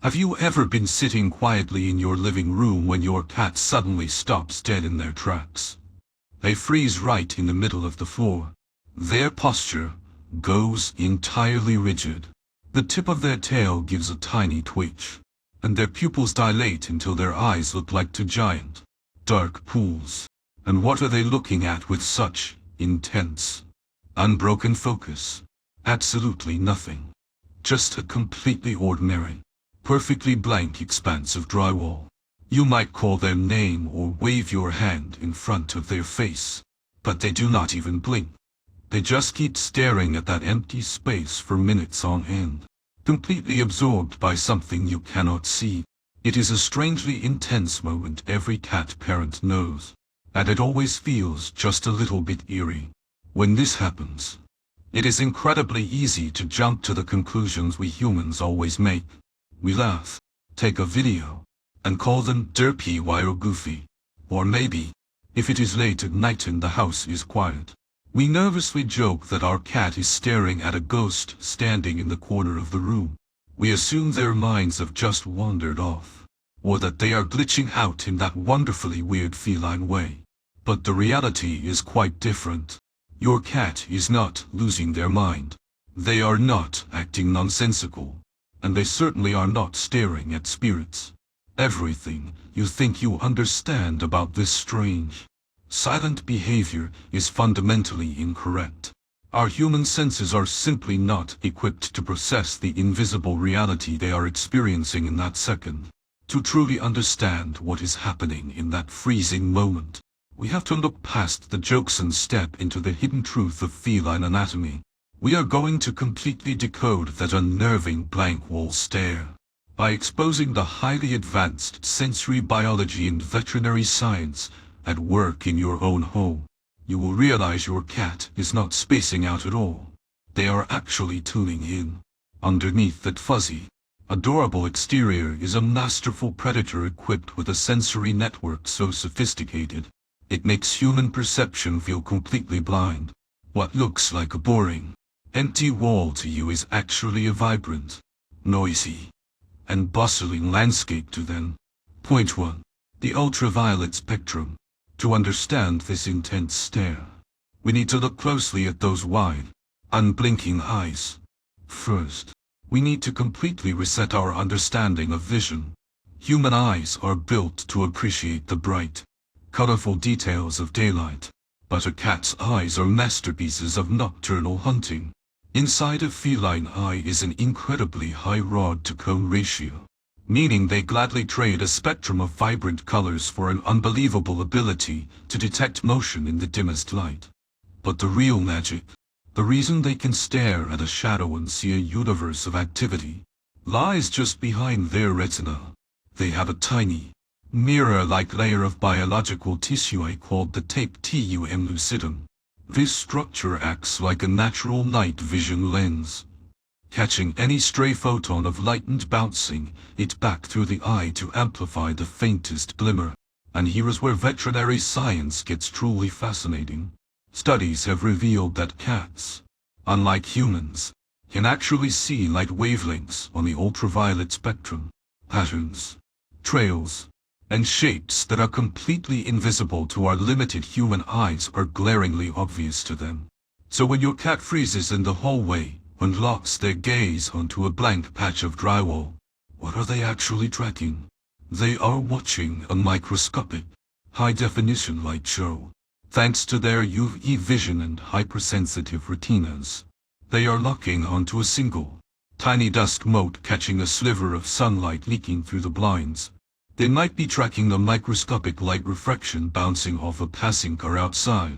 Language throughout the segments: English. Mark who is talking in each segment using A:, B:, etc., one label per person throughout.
A: Have you ever been sitting quietly in your living room when your cat suddenly stops dead in their tracks? They freeze right in the middle of the floor. Their posture goes entirely rigid. The tip of their tail gives a tiny twitch, and their pupils dilate until their eyes look like two giant, dark pools. And what are they looking at with such intense, unbroken focus? Absolutely nothing. Just a completely ordinary, perfectly blank expanse of drywall. You might call their name or wave your hand in front of their face, but they do not even blink. They just keep staring at that empty space for minutes on end, completely absorbed by something you cannot see. It is a strangely intense moment every cat parent knows, and it always feels just a little bit eerie. When this happens, it is incredibly easy to jump to the conclusions we humans always make. We laugh, take a video, and call them derpy or goofy. Or maybe, if it is late at night and the house is quiet, we nervously joke that our cat is staring at a ghost standing in the corner of the room. We assume their minds have just wandered off, or that they are glitching out in that wonderfully weird feline way. But the reality is quite different. Your cat is not losing their mind. They are not acting nonsensical, and they certainly are not staring at spirits. Everything you think you understand about this strange, silent behavior is fundamentally incorrect. Our human senses are simply not equipped to process the invisible reality they are experiencing in that second. To truly understand what is happening in that freezing moment, we have to look past the jokes and step into the hidden truth of feline anatomy. We are going to completely decode that unnerving blank wall stare. By exposing the highly advanced sensory biology and veterinary science at work in your own home, you will realize your cat is not spacing out at all. They are actually tuning in. Underneath that fuzzy, adorable exterior is a masterful predator equipped with a sensory network so sophisticated, it makes human perception feel completely blind. What looks like a boring, empty wall to you is actually a vibrant, noisy, and bustling landscape to them. Point 1. The ultraviolet spectrum. To understand this intense stare, we need to look closely at those wide, unblinking eyes. First, we need to completely reset our understanding of vision. Human eyes are built to appreciate the bright, colorful details of daylight, but a cat's eyes are masterpieces of nocturnal hunting. Inside a feline eye is an incredibly high rod-to-cone ratio, meaning they gladly trade a spectrum of vibrant colors for an unbelievable ability to detect motion in the dimmest light. But the real magic, the reason they can stare at a shadow and see a universe of activity, lies just behind their retina. They have a tiny, mirror-like layer of biological tissue called the tapetum lucidum. This structure acts like a natural night vision lens, catching any stray photon of light and bouncing it back through the eye to amplify the faintest glimmer. And here is where veterinary science gets truly fascinating. Studies have revealed that cats, unlike humans, can actually see light wavelengths on the ultraviolet spectrum, patterns, trails, and shapes that are completely invisible to our limited human eyes are glaringly obvious to them. So when your cat freezes in the hallway and locks their gaze onto a blank patch of drywall, what are they actually tracking? They are watching a microscopic, high-definition light show. Thanks to their UV vision and hypersensitive retinas, they are locking onto a single, tiny dust mote catching a sliver of sunlight leaking through the blinds. They might be tracking the microscopic light refraction bouncing off a passing car outside,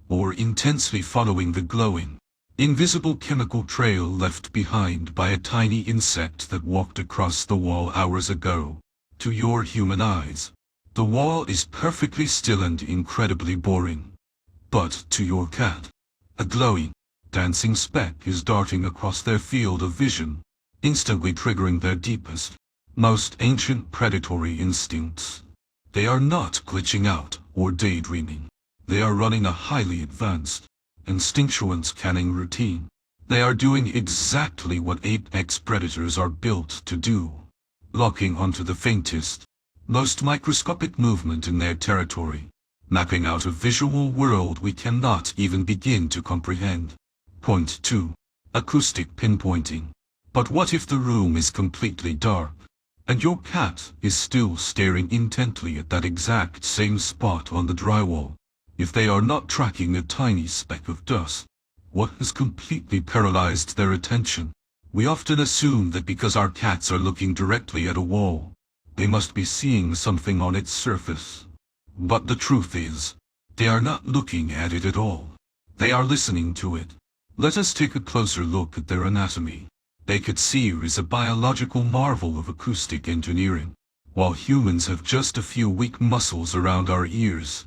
A: or intensely following the glowing, invisible chemical trail left behind by a tiny insect that walked across the wall hours ago. To your human eyes, the wall is perfectly still and incredibly boring. But to your cat, a glowing, dancing speck is darting across their field of vision, instantly triggering their deepest, most ancient predatory instincts. They are not glitching out or daydreaming. They are running a highly advanced, instinctual scanning routine. They are doing exactly what apex predators are built to do. locking onto the faintest, most microscopic movement in their territory, mapping out a visual world we cannot even begin to comprehend. Point 2. Acoustic pinpointing. But what if the room is completely dark, and your cat is still staring intently at that exact same spot on the drywall? If they are not tracking a tiny speck of dust, what has completely paralyzed their attention? We often assume that because our cats are looking directly at a wall, they must be seeing something on its surface. But the truth is, they are not looking at it at all. They are listening to it. Let us take a closer look at their anatomy. Naked ear is a biological marvel of acoustic engineering. While humans have just a few weak muscles around our ears,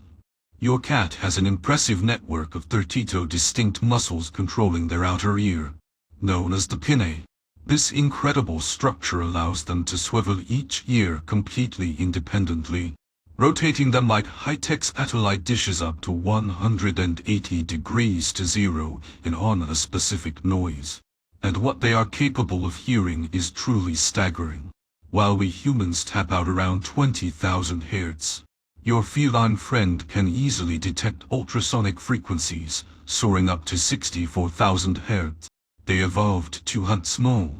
A: your cat has an impressive network of 32 distinct muscles controlling their outer ear, known as the pinnae. This incredible structure allows them to swivel each ear completely independently, rotating them like high-tech satellite dishes up to 180 degrees to zero on a specific noise. And what they are capable of hearing is truly staggering. While we humans tap out around 20,000 Hz, your feline friend can easily detect ultrasonic frequencies soaring up to 64,000 Hz. They evolved to hunt small,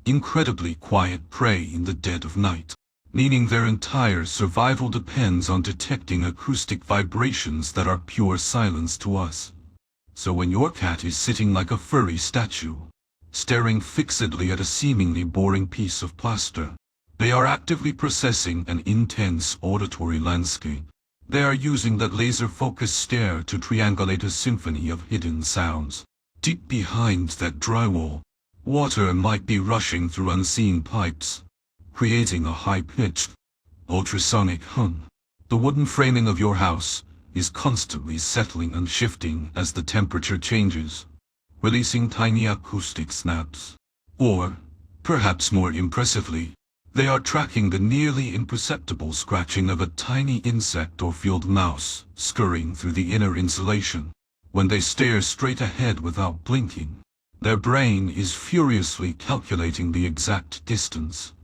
A: incredibly quiet prey in the dead of night, meaning their entire survival depends on detecting acoustic vibrations that are pure silence to us. So when your cat is sitting like a furry statue, staring fixedly at a seemingly boring piece of plaster, they are actively processing an intense auditory landscape. They are using that laser-focused stare to triangulate a symphony of hidden sounds. Deep behind that drywall, water might be rushing through unseen pipes, creating a high-pitched, ultrasonic hum. The wooden framing of your house is constantly settling and shifting as the temperature changes, releasing tiny acoustic snaps. Or, perhaps more impressively, they are tracking the nearly imperceptible scratching of a tiny insect or field mouse scurrying through the inner insulation. When they stare straight ahead without blinking, their brain is furiously calculating the exact distance,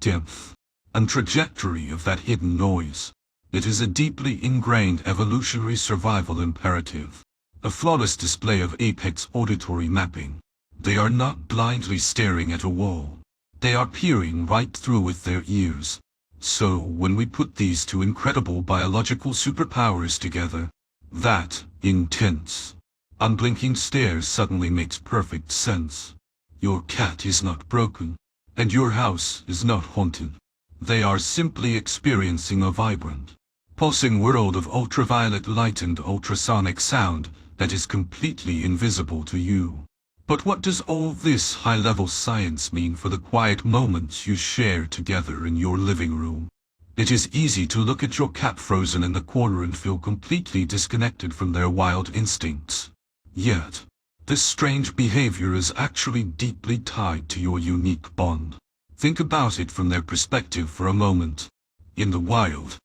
A: depth, and trajectory of that hidden noise. It is a deeply ingrained evolutionary survival imperative, a flawless display of apex auditory mapping. They are not blindly staring at a wall. They are peering right through with their ears. So when we put these two incredible biological superpowers together, that intense, unblinking stare suddenly makes perfect sense. Your cat is not broken, and your house is not haunted. They are simply experiencing a vibrant, pulsing world of ultraviolet light and ultrasonic sound that is completely invisible to you. But what does all this high-level science mean for the quiet moments you share together in your living room? It is easy to look at your cat frozen in the corner and feel completely disconnected from their wild instincts. Yet, this strange behavior is actually deeply tied to your unique bond. Think about it from their perspective for a moment. In the wild,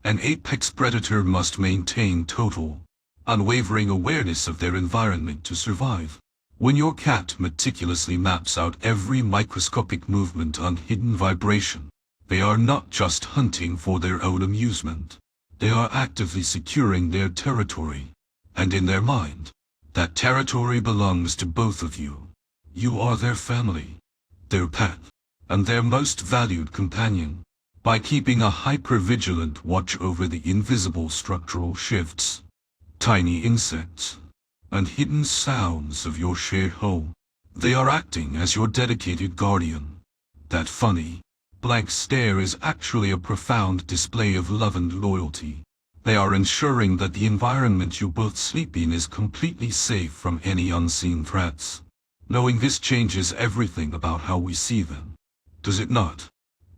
A: an apex predator must maintain total, unwavering awareness of their environment to survive. When your cat meticulously maps out every microscopic movement and hidden vibration, they are not just hunting for their own amusement. They are actively securing their territory. And in their mind, that territory belongs to both of you. You are their family, their pet, and their most valued companion. By keeping a hyper-vigilant watch over the invisible structural shifts, tiny insects, and hidden sounds of your shared home, they are acting as your dedicated guardian. That funny, blank stare is actually a profound display of love and loyalty. They are ensuring that the environment you both sleep in is completely safe from any unseen threats. Knowing this changes everything about how we see them, does it not?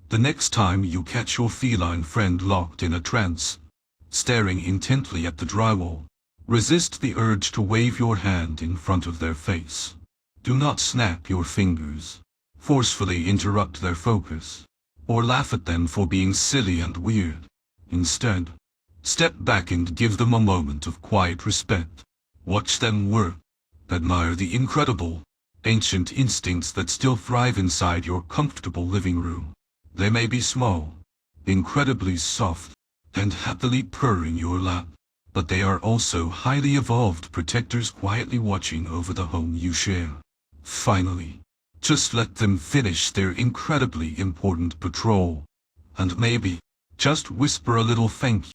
A: The next time you catch your feline friend locked in a trance, staring intently at the drywall, resist the urge to wave your hand in front of their face. Do not snap your fingers, forcefully interrupt their focus, or laugh at them for being silly and weird. Instead, step back and give them a moment of quiet respect. Watch them work. Admire the incredible, ancient instincts that still thrive inside your comfortable living room. They may be small, incredibly soft, and happily purr in your lap, but they are also highly evolved protectors quietly watching over the home you share. Finally, just let them finish their incredibly important patrol. And maybe, just whisper a little thank you